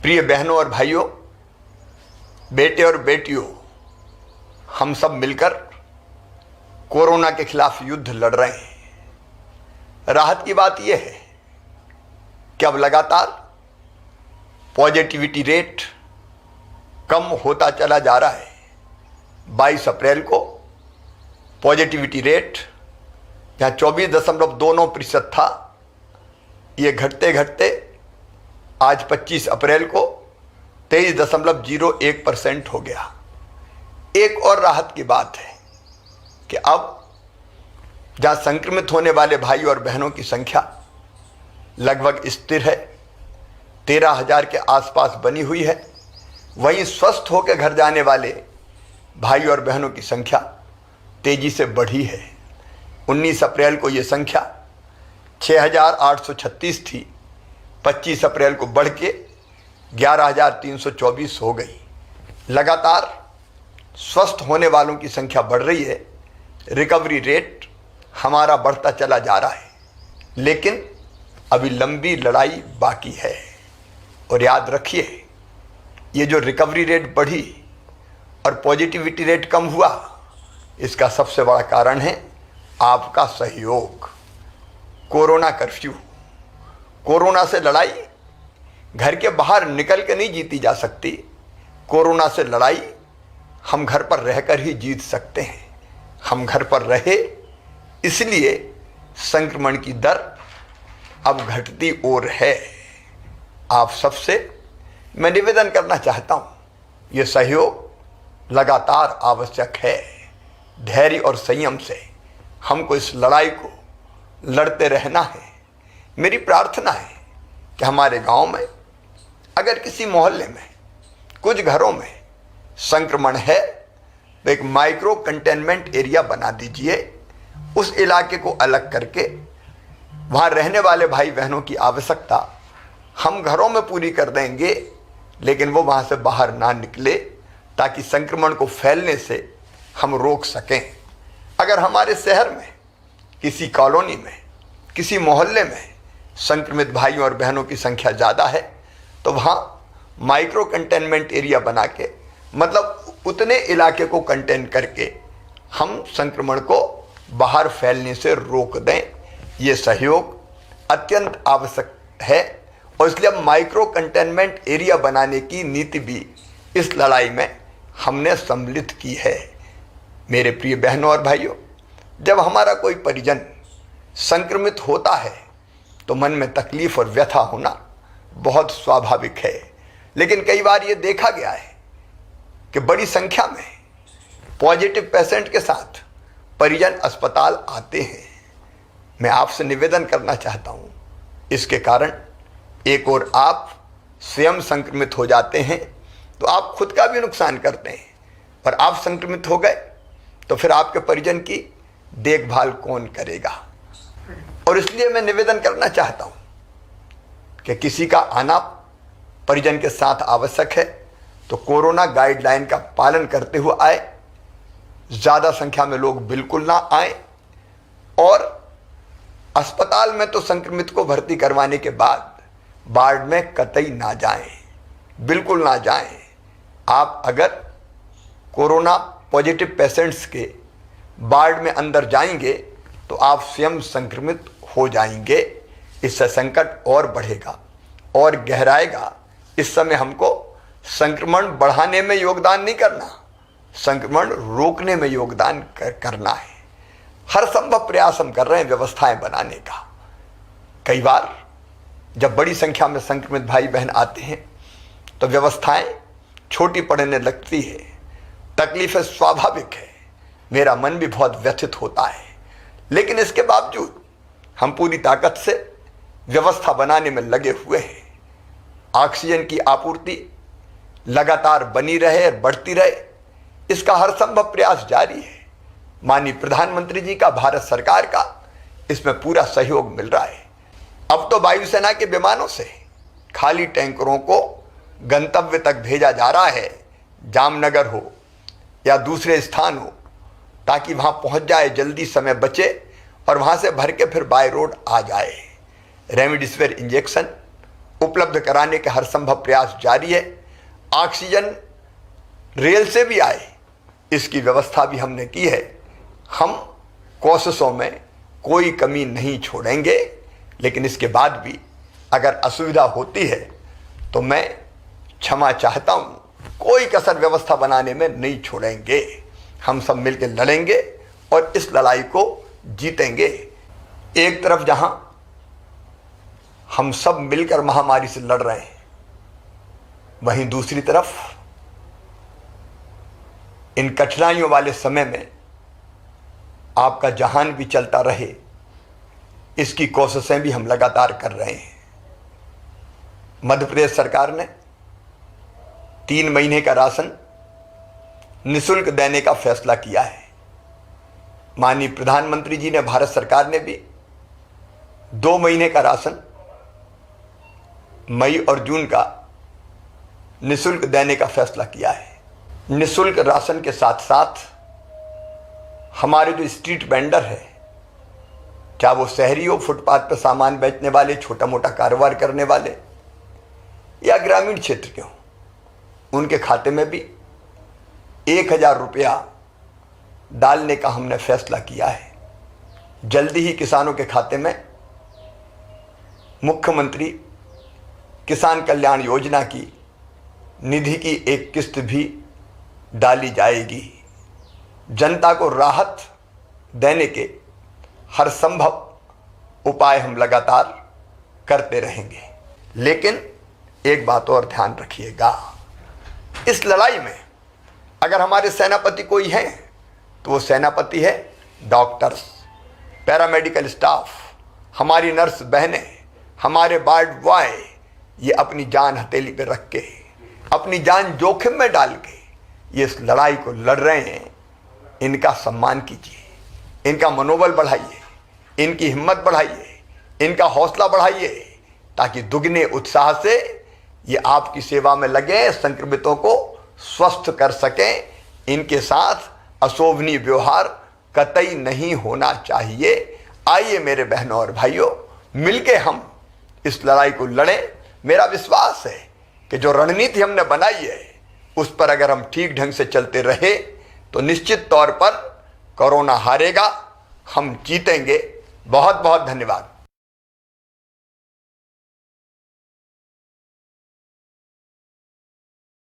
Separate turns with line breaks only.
प्रिय बहनों और भाइयों, बेटे और बेटियों, हम सब मिलकर कोरोना के खिलाफ युद्ध लड़ रहे हैं। राहत की बात यह है कि अब लगातार पॉजिटिविटी रेट कम होता चला जा रहा है। 22 अप्रैल को पॉजिटिविटी रेट जहाँ 24.29% था, ये घटते घटते आज 25 अप्रैल को 23.01% हो गया। एक और राहत की बात है कि अब जहाँ संक्रमित होने वाले भाई और बहनों की संख्या लगभग स्थिर है, 13,000 के आसपास बनी हुई है, वहीं स्वस्थ होकर घर जाने वाले भाई और बहनों की संख्या तेजी से बढ़ी है। 19 अप्रैल को ये संख्या 6,836 थी, 25 अप्रैल को बढ़ के 11,324 हो गई। लगातार स्वस्थ होने वालों की संख्या बढ़ रही है, रिकवरी रेट हमारा बढ़ता चला जा रहा है, लेकिन अभी लंबी लड़ाई बाकी है। और याद रखिए, ये जो रिकवरी रेट बढ़ी और पॉजिटिविटी रेट कम हुआ, इसका सबसे बड़ा कारण है आपका सहयोग। कोरोना कर्फ्यू, कोरोना से लड़ाई घर के बाहर निकल के नहीं जीती जा सकती। कोरोना से लड़ाई हम घर पर रहकर ही जीत सकते हैं। हम घर पर रहे, इसलिए संक्रमण की दर अब घटती और है। आप सबसे मैं निवेदन करना चाहता हूँ, ये सहयोग लगातार आवश्यक है। धैर्य और संयम से हमको इस लड़ाई को लड़ते रहना है। मेरी प्रार्थना है कि हमारे गांव में अगर किसी मोहल्ले में कुछ घरों में संक्रमण है तो एक माइक्रो कंटेनमेंट एरिया बना दीजिए। उस इलाके को अलग करके वहाँ रहने वाले भाई बहनों की आवश्यकता हम घरों में पूरी कर देंगे, लेकिन वो वहाँ से बाहर ना निकले, ताकि संक्रमण को फैलने से हम रोक सकें। अगर हमारे शहर में, किसी कॉलोनी में, किसी मोहल्ले में संक्रमित भाइयों और बहनों की संख्या ज़्यादा है, तो वहाँ माइक्रो कंटेनमेंट एरिया बना के, मतलब उतने इलाके को कंटेन करके हम संक्रमण को बाहर फैलने से रोक दें। ये सहयोग अत्यंत आवश्यक है और इसलिए अब माइक्रो कंटेनमेंट एरिया बनाने की नीति भी इस लड़ाई में हमने सम्मिलित की है। मेरे प्रिय बहनों और भाइयों, जब हमारा कोई परिजन संक्रमित होता है तो मन में तकलीफ और व्यथा होना बहुत स्वाभाविक है, लेकिन कई बार ये देखा गया है कि बड़ी संख्या में पॉजिटिव पेशेंट के साथ परिजन अस्पताल आते हैं। मैं आपसे निवेदन करना चाहता हूँ, इसके कारण एक और आप स्वयं संक्रमित हो जाते हैं तो आप खुद का भी नुकसान करते हैं, और आप संक्रमित हो गए तो फिर आपके परिजन की देखभाल कौन करेगा। और इसलिए मैं निवेदन करना चाहता हूँ कि किसी का आना परिजन के साथ आवश्यक है तो कोरोना गाइडलाइन का पालन करते हुए आए। ज़्यादा संख्या में लोग बिल्कुल ना आए, और अस्पताल में तो संक्रमित को भर्ती करवाने के बाद वार्ड में कतई ना जाएं, बिल्कुल ना जाएं। आप अगर कोरोना पॉजिटिव पेशेंट्स के वार्ड में अंदर जाएंगे तो आप स्वयं संक्रमित हो जाएंगे। इससे संकट और बढ़ेगा और गहराएगा। इस समय हमको संक्रमण बढ़ाने में योगदान नहीं करना, संक्रमण रोकने में योगदान करना है। हर संभव प्रयास हम कर रहे हैं व्यवस्थाएं बनाने का। कई बार जब बड़ी संख्या में संक्रमित भाई बहन आते हैं तो व्यवस्थाएं छोटी पड़ने लगती है, तकलीफें स्वाभाविक है, मेरा मन भी बहुत व्यथित होता है, लेकिन इसके बावजूद हम पूरी ताकत से व्यवस्था बनाने में लगे हुए हैं। ऑक्सीजन की आपूर्ति लगातार बनी रहे, बढ़ती रहे, इसका हर संभव प्रयास जारी है। माननीय प्रधानमंत्री जी का, भारत सरकार का इसमें पूरा सहयोग मिल रहा है। अब तो वायुसेना के विमानों से खाली टैंकरों को गंतव्य तक भेजा जा रहा है, जामनगर हो या दूसरे स्थान हो, ताकि वहाँ पहुँच जाए, जल्दी समय बचे और वहाँ से भर के फिर बाय रोड आ जाए। रेमडेसिविर इंजेक्शन उपलब्ध कराने के हर संभव प्रयास जारी है। ऑक्सीजन रेल से भी आए, इसकी व्यवस्था भी हमने की है। हम कोशिशों में कोई कमी नहीं छोड़ेंगे, लेकिन इसके बाद भी अगर असुविधा होती है तो मैं क्षमा चाहता हूं। कोई कसर व्यवस्था बनाने में नहीं छोड़ेंगे। हम सब मिलकर लड़ेंगे और इस लड़ाई को जीतेंगे। एक तरफ जहां हम सब मिलकर महामारी से लड़ रहे हैं, वहीं दूसरी तरफ इन कठिनाइयों वाले समय में आपका जहान भी चलता रहे, इसकी कोशिशें भी हम लगातार कर रहे हैं। मध्य प्रदेश सरकार ने 3 महीने का राशन निःशुल्क देने का फैसला किया है। माननीय प्रधानमंत्री जी ने, भारत सरकार ने भी 2 महीने का राशन मई और जून का निःशुल्क देने का फैसला किया है। निःशुल्क राशन के साथ साथ हमारे जो स्ट्रीट वेंडर है, क्या वो शहरी हो, फुटपाथ पर सामान बेचने वाले, छोटा मोटा कारोबार करने वाले, या ग्रामीण क्षेत्र के हों, उनके खाते में भी 1000 रुपया डालने का हमने फैसला किया है। जल्दी ही किसानों के खाते में मुख्यमंत्री किसान कल्याण योजना की निधि की एक किस्त भी डाली जाएगी। जनता को राहत देने के हर संभव उपाय हम लगातार करते रहेंगे। लेकिन एक बात और ध्यान रखिएगा, इस लड़ाई में अगर हमारे सेनापति कोई हैं तो वो सेनापति है डॉक्टर्स, पैरामेडिकल स्टाफ, हमारी नर्स बहनें, हमारे वार्ड बॉय। ये अपनी जान हथेली पे रख के, अपनी जान जोखिम में डाल के ये इस लड़ाई को लड़ रहे हैं। इनका सम्मान कीजिए, इनका मनोबल बढ़ाइए, इनकी हिम्मत बढ़ाइए, इनका हौसला बढ़ाइए, ताकि दुगने उत्साह से ये आपकी सेवा में लगे, संक्रमितों को स्वस्थ कर सकें। इनके साथ अशोभनीय व्यवहार कतई नहीं होना चाहिए। आइए मेरे बहनों और भाइयों, मिलके हम इस लड़ाई को लड़ें। मेरा विश्वास है कि जो रणनीति हमने बनाई है उस पर अगर हम ठीक ढंग से चलते रहे तो निश्चित तौर पर कोरोना हारेगा, हम जीतेंगे। बहुत बहुत धन्यवाद।